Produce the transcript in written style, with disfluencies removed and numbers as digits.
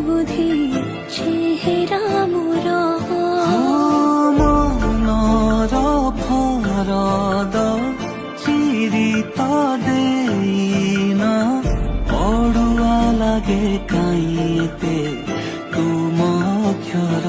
বুধি চেহেরা মোর মনর ভরদ চিরিত দেইনা পড়ুয়া লাগে কাইতে তুম অক্ষর